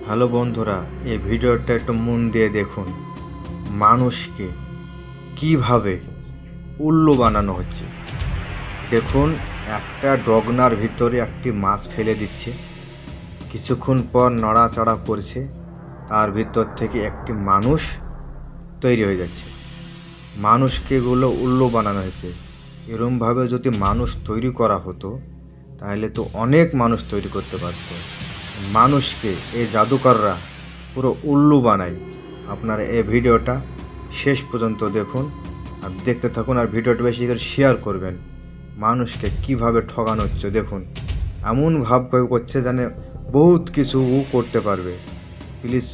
Hello বন্ধুরা, এই ভিডিওটা একটু মন দিয়ে দেখুন। মানুষকে কিভাবে উল্লু বানানো হচ্ছে দেখুন। একটা ডগনার ভিতরে একটি মাছ ফেলে দিচ্ছে, কিছুক্ষণ পর নড়াচড়া করছে, তার ভিতর থেকে একটি মানুষ তৈরি হয়ে যাচ্ছে। মানুষকে এগুলো উল্লু বানানো হয়েছে। এরমভাবে যদি মানুষ তৈরি করা হতো তাহলে তো অনেক মানুষ তৈরি করতে পারত। মানুষকে এই জাদুকররা পুরো উল্লু বানায়। আপনারা এই ভিডিওটা শেষ পর্যন্ত দেখুন আর দেখতে থাকুন, আর ভিডিওটা বেশি করে শেয়ার করবেন। মানুষকে কিভাবে ঠকানো হচ্ছে দেখুন। এমন ভাব করছে যেন বহুত কিছু ও করতে পারবে। প্লিজ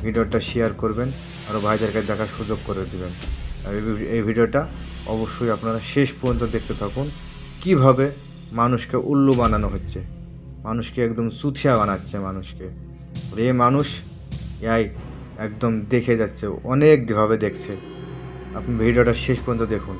ভিডিওটা শেয়ার করবেন, আরও ভাইদেরকে দেখার সুযোগ করে দেবেন। আর এই ভিডিওটা অবশ্যই আপনারা শেষ পর্যন্ত দেখতে থাকুন, কিভাবে মানুষকে উল্লু বানানো হচ্ছে, মানুষকে একদম চুথিয়া বানাচ্ছে মানুষকে। এই মানুষ এই একদম দেখে যাচ্ছে, অনেকভাবে দেখছে। আপনি ভিডিওটা শেষ পর্যন্ত দেখুন।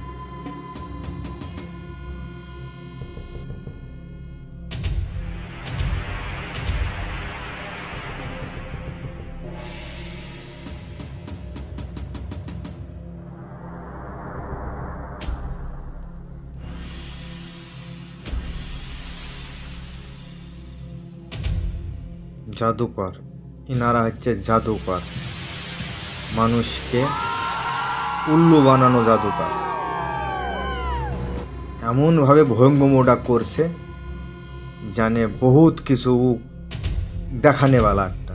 জাদুকর, ইনারা হচ্ছে জাদুকর, মানুষকে উল্লু বানানো জাদুকর। এমনভাবে ভঙ্গিমটা করছে জানে বহুত কিছু দেখানেওয়ালা একটা।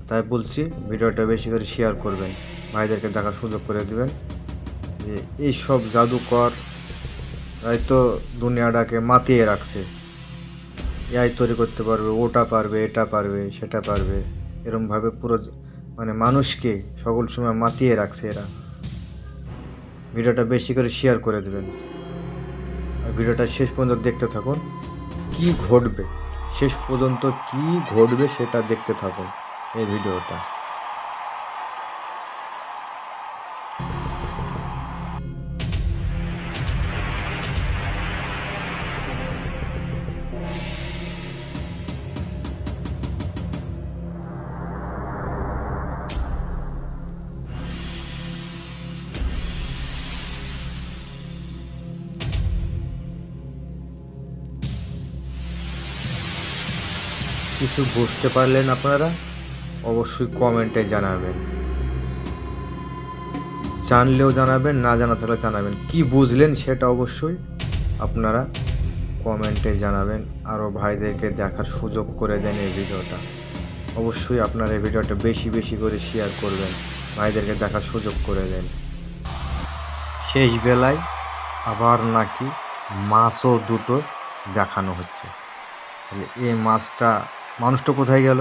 তাই বলছি ভিডিওটা বেশি করে শেয়ার করবেন, ভাইদেরকে দেখার সুযোগ করে দেবেন যে এইসব জাদুকর হয়তো দুনিয়াটাকে মাতিয়ে রাখছে। এআই তৈরি করতে পারবে, ওটা পারবে, এটা পারবে, সেটা পারবে, এরমভাবে পুরো মানুষকে সকল সময় মাতিয়ে রাখছে এরা। ভিডিওটা বেশি করে শেয়ার করে দেবেন আর ভিডিওটা শেষ পর্যন্ত দেখতে থাকুন। কি ঘটবে শেষ পর্যন্ত, কি ঘটবে সেটা দেখতে থাকুন এই ভিডিওটা। কিছু বুঝতে পারলেন আপনারা? অবশ্যই কমেন্টে জানাবেন, জানলেও জানাবেন, না জানা থাকলে জানাবেন। কি বুঝলেন সেটা অবশ্যই আপনারা কমেন্টে জানাবেন। আরও ভাইদেরকে দেখার সুযোগ করে দেন এই ভিডিওটা। অবশ্যই আপনারা এই ভিডিওটা বেশি বেশি করে শেয়ার করবেন, ভাইদেরকে দেখার সুযোগ করে দেন। শেষ বেলায় আবার নাকি মাছও দুটো দেখানো হচ্ছে। তাহলে এই মাছটা, মানুষটা কোথায় গেল?